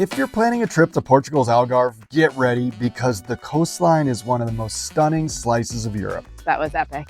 If you're planning a trip to Portugal's Algarve, get ready because the coastline is one of the most stunning slices of Europe. That was epic.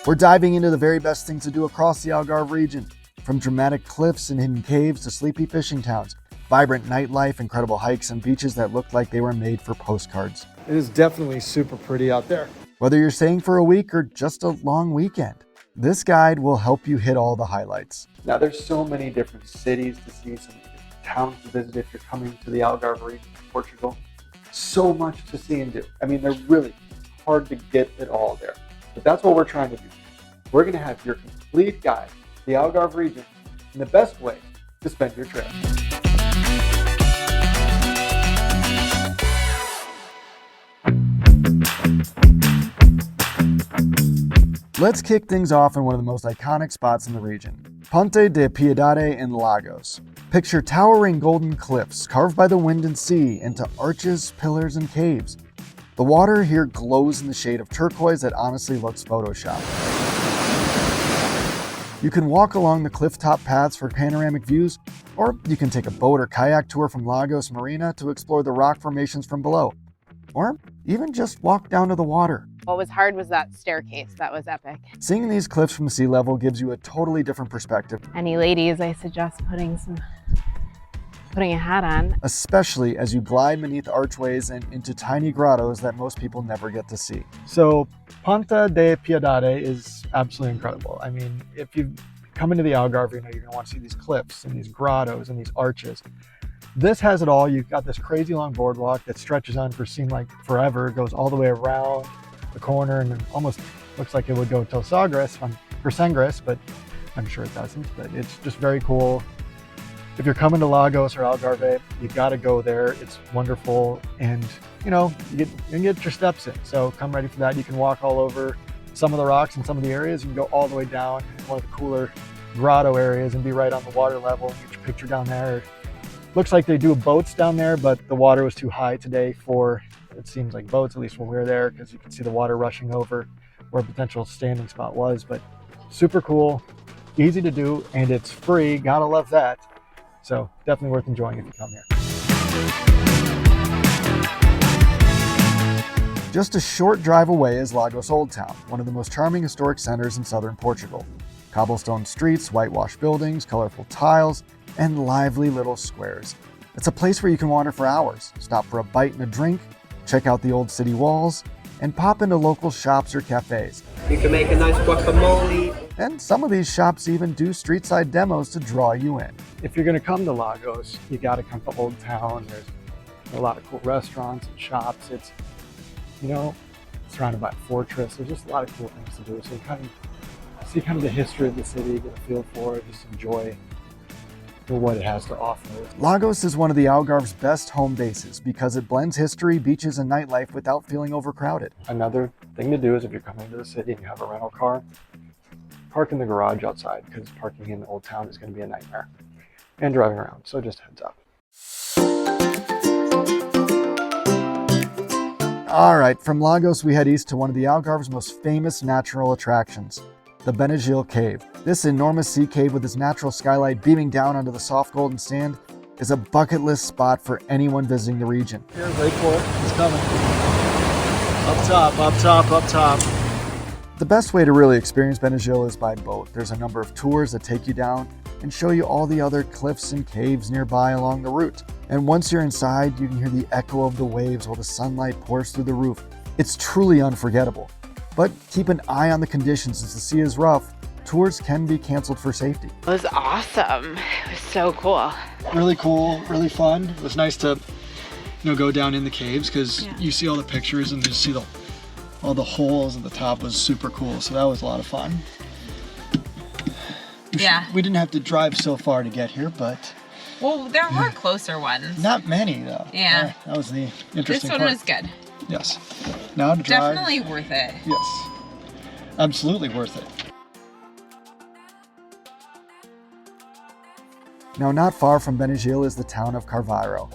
We're diving into the very best things to do across the Algarve region, from dramatic cliffs and hidden caves to sleepy fishing towns, vibrant nightlife, incredible hikes, and beaches that look like they were made for postcards. It is definitely super pretty out there. Whether you're staying for a week or just a long weekend, this guide will help you hit all the highlights. Now there's so many different cities to see, so many different towns to visit if you're coming to the Algarve region of Portugal. So much to see and do. I mean, they're really hard to get it all there. But that's what we're trying to do. We're going to have your complete guide to the Algarve region and the best way to spend your trip. Let's kick things off in one of the most iconic spots in the region, Ponta da Piedade in Lagos. Picture towering golden cliffs carved by the wind and sea into arches, pillars, and caves. The water here glows in the shade of turquoise that honestly looks photoshopped. You can walk along the cliff-top paths for panoramic views, or you can take a boat or kayak tour from Lagos Marina to explore the rock formations from below, or even just walk down to the water. What was hard was that staircase. That was epic. Seeing these cliffs from sea level gives you a totally different perspective. Any ladies, I suggest putting a hat on. Especially as you glide beneath archways and into tiny grottos that most people never get to see. So Ponta da Piedade is absolutely incredible. I mean, if you come into the Algarve, you know you're going to want to see these cliffs and these grottos and these arches. This has it all. You've got this crazy long boardwalk that stretches on for seemed like forever. It goes all the way around the corner and almost looks like it would go till Sagres or Sagres, but I'm sure it doesn't. But it's just very cool. If you're coming to Lagos or Algarve, you got to go there. It's wonderful, and you know you can get your steps in. So come ready for that. You can walk all over some of the rocks and some of the areas. You can go all the way down in one of the cooler grotto areas and be right on the water level and get your picture down there. Looks like they do boats down there, but the water was too high today for, it seems like boats, at least when we were there, because you can see the water rushing over where a potential standing spot was. But super cool, easy to do, and it's free. Gotta love that. So definitely worth enjoying if you come here. Just a short drive away is Lagos Old Town, one of the most charming historic centers in southern Portugal. Cobblestone streets, whitewashed buildings, colorful tiles, and lively little squares. It's a place where you can wander for hours, stop for a bite and a drink, check out the old city walls, and pop into local shops or cafes. You can make a nice guacamole. And some of these shops even do street-side demos to draw you in. If you're going to come to Lagos, you got to come to Old Town. There's a lot of cool restaurants and shops. It's, you know, surrounded by a fortress. There's just a lot of cool things to do. So you kind of see the history of the city, get a feel for it, just enjoy what it has to offer. Lagos is one of the Algarve's best home bases because it blends history, beaches, and nightlife without feeling overcrowded. Another thing to do is if you're coming to the city and you have a rental car, park in the garage outside, because parking in Old Town is going to be a nightmare. And driving around, so just heads up. All right, from Lagos we head east to one of the Algarve's most famous natural attractions, the Benagil Cave. This enormous sea cave with its natural skylight beaming down onto the soft golden sand is a bucket list spot for anyone visiting the region. Here, wait for it, it's coming. Up top, up top, up top. The best way to really experience Benagil is by boat. There's a number of tours that take you down and show you all the other cliffs and caves nearby along the route. And once you're inside, you can hear the echo of the waves while the sunlight pours through the roof. It's truly unforgettable. But keep an eye on the conditions as the sea is rough. Tours can be canceled for safety. It was awesome. It was so cool. Really cool, really fun. It was nice to, go down in the caves because you see all the pictures and you see all the holes at the top. Was super cool. So that was a lot of fun. We didn't have to drive so far to get here, but well, there were closer ones. Not many though. Yeah. That was the interesting part. This one was good. Yes. Now to drive. Definitely worth it. Yes. Absolutely worth it. Now, not far from Benagil is the town of Carvoeiro,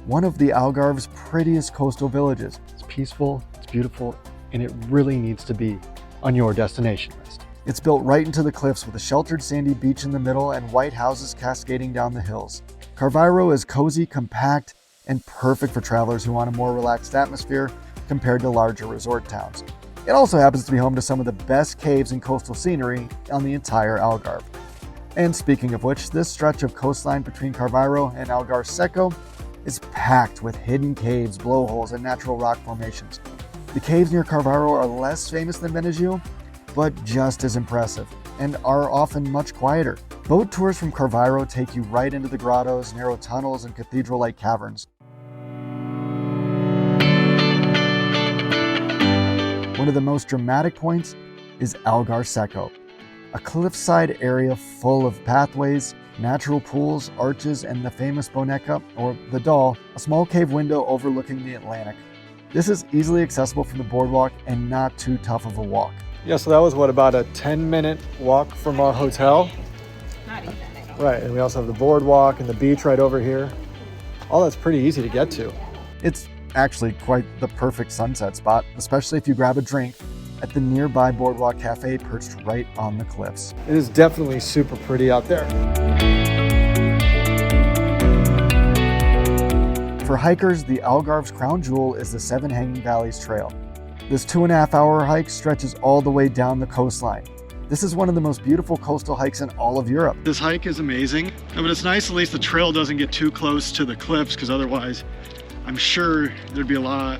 one of the Algarve's prettiest coastal villages. It's peaceful, it's beautiful, and it really needs to be on your destination list. It's built right into the cliffs with a sheltered sandy beach in the middle and white houses cascading down the hills. Carvoeiro is cozy, compact, and perfect for travelers who want a more relaxed atmosphere compared to larger resort towns. It also happens to be home to some of the best caves and coastal scenery on the entire Algarve. And speaking of which, this stretch of coastline between Carvoeiro and Algarve Seco is packed with hidden caves, blowholes, and natural rock formations. The caves near Carvoeiro are less famous than Benagil, but just as impressive, and are often much quieter. Boat tours from Carvoeiro take you right into the grottos, narrow tunnels, and cathedral-like caverns. One of the most dramatic points is Algarve Seco, a cliffside area full of pathways, natural pools, arches, and the famous boneca, or the doll, a small cave window overlooking the Atlantic. This is easily accessible from the boardwalk and not too tough of a walk. Yeah, so that was what, about a 10-minute walk from our hotel? Not even. Right, and we also have the boardwalk and the beach right over here. All that's pretty easy to get to. It's actually quite the perfect sunset spot, especially if you grab a drink at the nearby boardwalk cafe perched right on the cliffs. It is definitely super pretty out there. For hikers, the Algarve's crown jewel is the Seven Hanging Valleys Trail. This 2.5-hour hike stretches all the way down the coastline. This is one of the most beautiful coastal hikes in all of Europe. This hike is amazing, but it's nice at least the trail doesn't get too close to the cliffs, because otherwise I'm sure there'd be a lot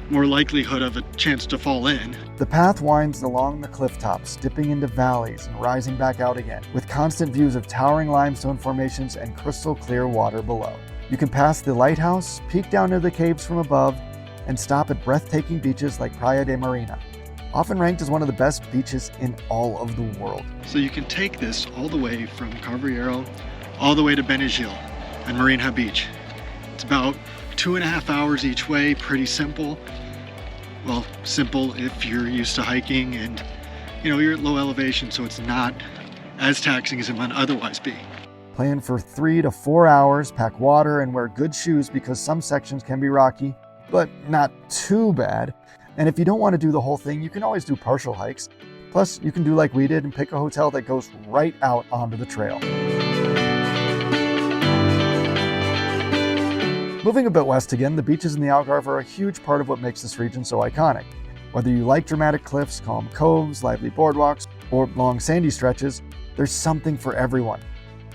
more likelihood of a chance to fall in. The path winds along the cliff tops, dipping into valleys and rising back out again, with constant views of towering limestone formations and crystal clear water below. You can pass the lighthouse, peek down into the caves from above, and stop at breathtaking beaches like Praia da Marinha, often ranked as one of the best beaches in all of the world. So you can take this all the way from Carvoeiro all the way to Benagil and Marinha Beach. It's about 2.5 hours each way, pretty simple. Well, simple if you're used to hiking and you're at low elevation, so it's not as taxing as it might otherwise be. Plan for 3 to 4 hours, pack water, and wear good shoes because some sections can be rocky, but not too bad. And if you don't want to do the whole thing, you can always do partial hikes. Plus, you can do like we did and pick a hotel that goes right out onto the trail. Moving a bit west again, the beaches in the Algarve are a huge part of what makes this region so iconic. Whether you like dramatic cliffs, calm coves, lively boardwalks, or long sandy stretches, there's something for everyone.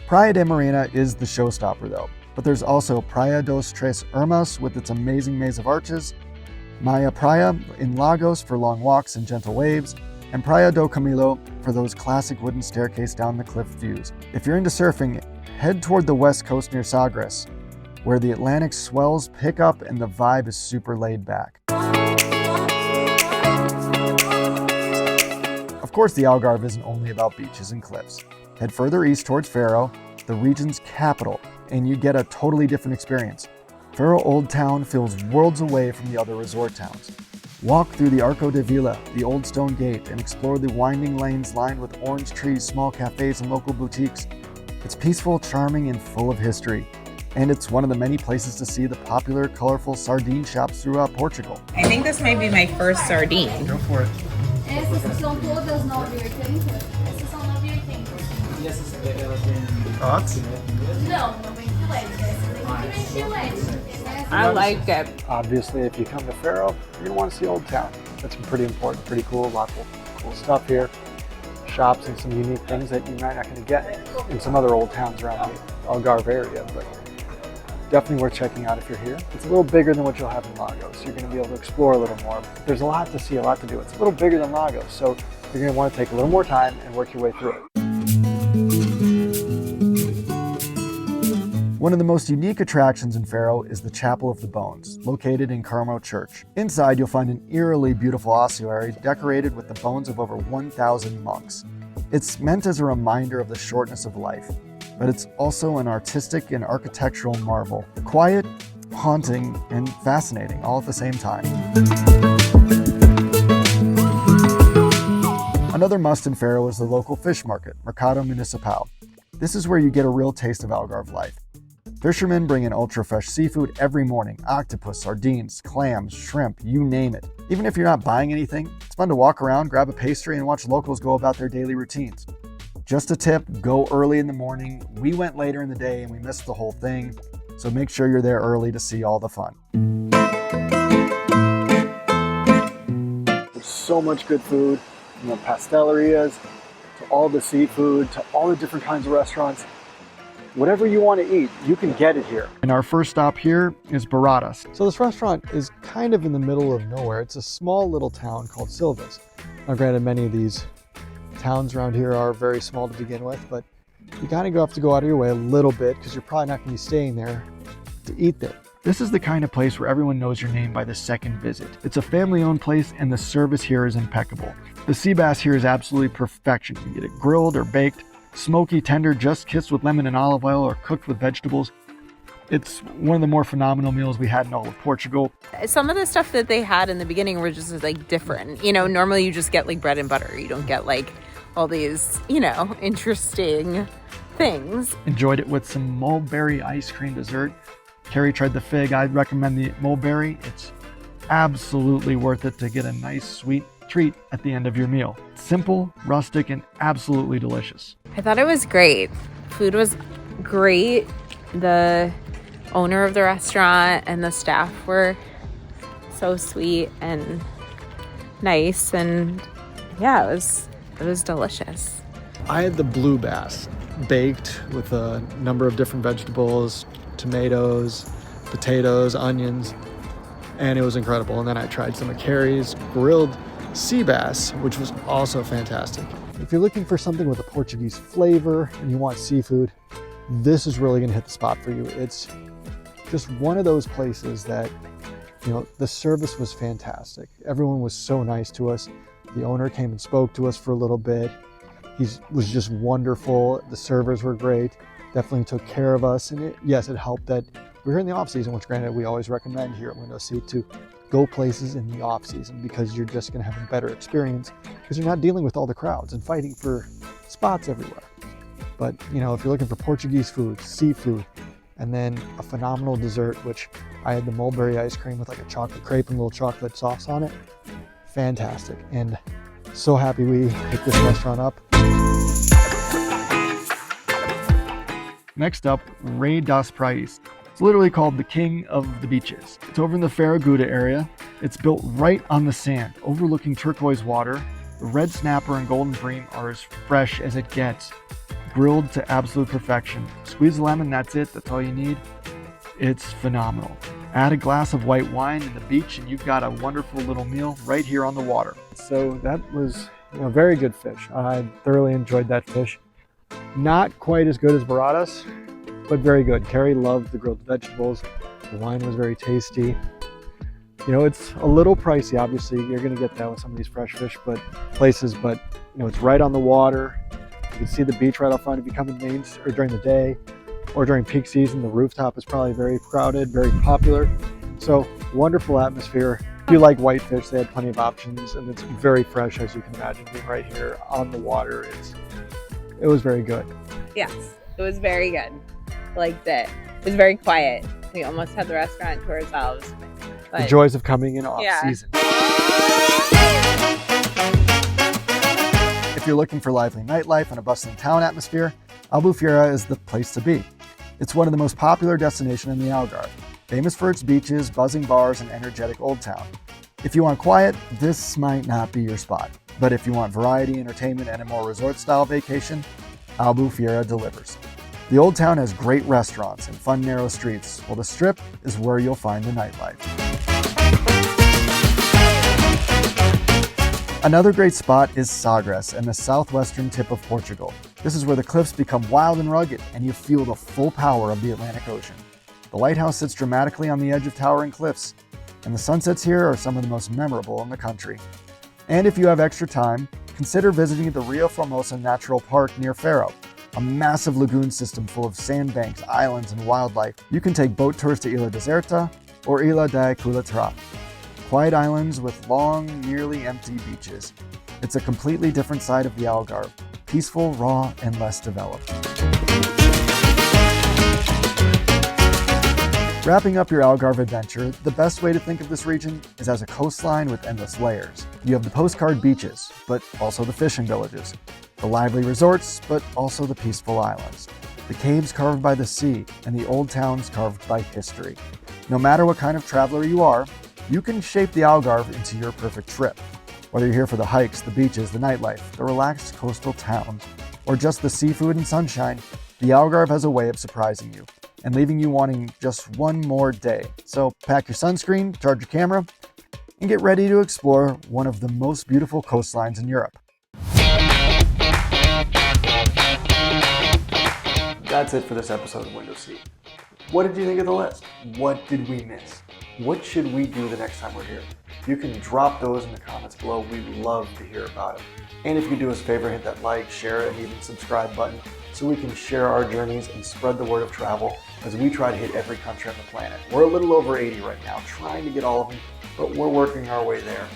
Praia da Marinha is the showstopper though, but there's also Praia dos Tres Irmãos with its amazing maze of arches, Maya Praia in Lagos for long walks and gentle waves, and Praia do Camilo for those classic wooden staircase down the cliff views. If you're into surfing, head toward the west coast near Sagres, where the Atlantic swells pick up and the vibe is super laid back. Of course, the Algarve isn't only about beaches and cliffs. Head further east towards Faro, the region's capital, and you get a totally different experience. Faro Old Town feels worlds away from the other resort towns. Walk through the Arco de Vila, the old stone gate, and explore the winding lanes lined with orange trees, small cafes, and local boutiques. It's peaceful, charming, and full of history. And it's one of the many places to see the popular, colorful sardine shops throughout Portugal. I think this might be my first sardine. Go for it. Essas são todas 9,80. Essas são 9,80. E essas elas têm... Thoughts? Não, não vem filete. Essas aqui vem filete. I like it. Obviously, if you come to Faro, you're gonna want to see Old Town. That's pretty important, pretty cool, lots of cool stuff here. Shops and some unique things that you might not gonna get in some other old towns around the Algarve area, but definitely worth checking out if you're here. It's a little bigger than what you'll have in Lagos. You're gonna be able to explore a little more. There's a lot to see, a lot to do. It's a little bigger than Lagos, so you're gonna want to take a little more time and work your way through it. One of the most unique attractions in Faro is the Chapel of the Bones, located in Carmo Church. Inside, you'll find an eerily beautiful ossuary decorated with the bones of over 1,000 monks. It's meant as a reminder of the shortness of life, but it's also an artistic and architectural marvel. Quiet, haunting, and fascinating all at the same time. Another must in Faro is the local fish market, Mercado Municipal. This is where you get a real taste of Algarve life. Fishermen bring in ultra-fresh seafood every morning: octopus, sardines, clams, shrimp, you name it. Even if you're not buying anything, it's fun to walk around, grab a pastry, and watch locals go about their daily routines. Just a tip, go early in the morning. We went later in the day and we missed the whole thing, so make sure you're there early to see all the fun. There's so much good food, from the pastelerias, to all the seafood, to all the different kinds of restaurants. Whatever you want to eat, you can get it here. And our first stop here is Baratas. So this restaurant is kind of in the middle of nowhere. It's a small little town called Silves. Now granted, many of these towns around here are very small to begin with, but you kind of have to go out of your way a little bit because you're probably not going to be staying there to eat there. This is the kind of place where everyone knows your name by the second visit. It's a family-owned place and the service here is impeccable. The sea bass here is absolutely perfection. You can get it grilled or baked, smoky, tender, just kissed with lemon and olive oil, or cooked with vegetables. It's one of the more phenomenal meals we had in all of Portugal. Some of the stuff that they had in the beginning were just like different. You know, normally you just get like bread and butter. You don't get like all these, you know, interesting things. Enjoyed it with some mulberry ice cream dessert. Carrie tried the fig. I'd recommend the mulberry. It's absolutely worth it to get a nice sweet treat at the end of your meal. Simple, rustic, and absolutely delicious. I thought it was great. Food was great. The owner of the restaurant and the staff were so sweet and nice, and yeah, it was delicious. I had the blue bass baked with a number of different vegetables, tomatoes, potatoes, onions, and it was incredible. And then I tried some of Carrie's grilled sea bass, which was also fantastic. If you're looking for something with a Portuguese flavor and you want seafood, this is really going to hit the spot for you. It's just one of those places that, you know, the service was fantastic. Everyone was so nice to us. The owner came and spoke to us for a little bit. He was just wonderful. The servers were great. Definitely took care of us. And yes, it helped that we're here in the off season, which granted we always recommend here at Window Seat to go places in the off season because you're just going to have a better experience because you're not dealing with all the crowds and fighting for spots everywhere. But, you know, if you're looking for Portuguese food, seafood, and then a phenomenal dessert, which I had the mulberry ice cream with like a chocolate crepe and a little chocolate sauce on it. Fantastic. And so happy we picked this restaurant up. Next up, Rei das Praias. It's literally called the King of the Beaches. It's over in the Faro area. It's built right on the sand, overlooking turquoise water. The red snapper and golden bream are as fresh as it gets, grilled to absolute perfection. Squeeze a lemon, that's it, that's all you need. It's phenomenal. Add a glass of white wine in the beach and you've got a wonderful little meal right here on the water. So that was, you know, very good fish. I thoroughly enjoyed that fish. Not quite as good as Baratas, but very good. Carrie loved the grilled vegetables. The wine was very tasty. You know, it's a little pricey, obviously. You're going to get that with some of these fresh fish places, but you know, it's right on the water. You can see the beach right up front if you come in Maine or during the day or during peak season. The rooftop is probably very crowded, very popular. So wonderful atmosphere. If you like whitefish, they had plenty of options, and it's very fresh, as you can imagine, being right here on the water. It was very good. Yes, it was very good. Liked it. It was very quiet. We almost had the restaurant to ourselves. But The joys of coming in off season. If you're looking for lively nightlife and a bustling town atmosphere, Albufeira is the place to be. It's one of the most popular destinations in the Algarve, famous for its beaches, buzzing bars, and energetic old town. If you want quiet, this might not be your spot. But if you want variety, entertainment, and a more resort-style vacation, Albufeira delivers. The old town has great restaurants and fun narrow streets, while the strip is where you'll find the nightlife. Another great spot is Sagres and the southwestern tip of Portugal. This is where the cliffs become wild and rugged, and you feel the full power of the Atlantic Ocean. The lighthouse sits dramatically on the edge of towering cliffs, and the sunsets here are some of the most memorable in the country. And if you have extra time, consider visiting the Rio Formosa Natural Park near Faro, a massive lagoon system full of sandbanks, islands, and wildlife. You can take boat tours to Ilha Deserta or Ilha da Culatra, quiet islands with long, nearly empty beaches. It's a completely different side of the Algarve, peaceful, raw, and less developed. Wrapping up your Algarve adventure, the best way to think of this region is as a coastline with endless layers. You have the postcard beaches, but also the fishing villages, the lively resorts, but also the peaceful islands, the caves carved by the sea, and the old towns carved by history. No matter what kind of traveler you are, you can shape the Algarve into your perfect trip. Whether you're here for the hikes, the beaches, the nightlife, the relaxed coastal towns, or just the seafood and sunshine, the Algarve has a way of surprising you and leaving you wanting just one more day. So pack your sunscreen, charge your camera, and get ready to explore one of the most beautiful coastlines in Europe. That's it for this episode of Window Seat. What did you think of the list? What did we miss? What should we do the next time we're here? You can drop those in the comments below. We'd love to hear about it. And if you could do us a favor, hit that like, share, and even subscribe button so we can share our journeys and spread the word of travel as we try to hit every country on the planet. We're a little over 80 right now, trying to get all of them, but we're working our way there.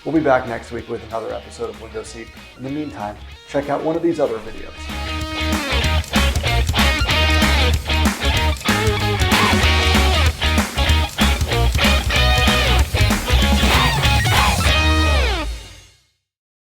We'll be back next week with another episode of Window Seat. In the meantime, check out one of these other videos.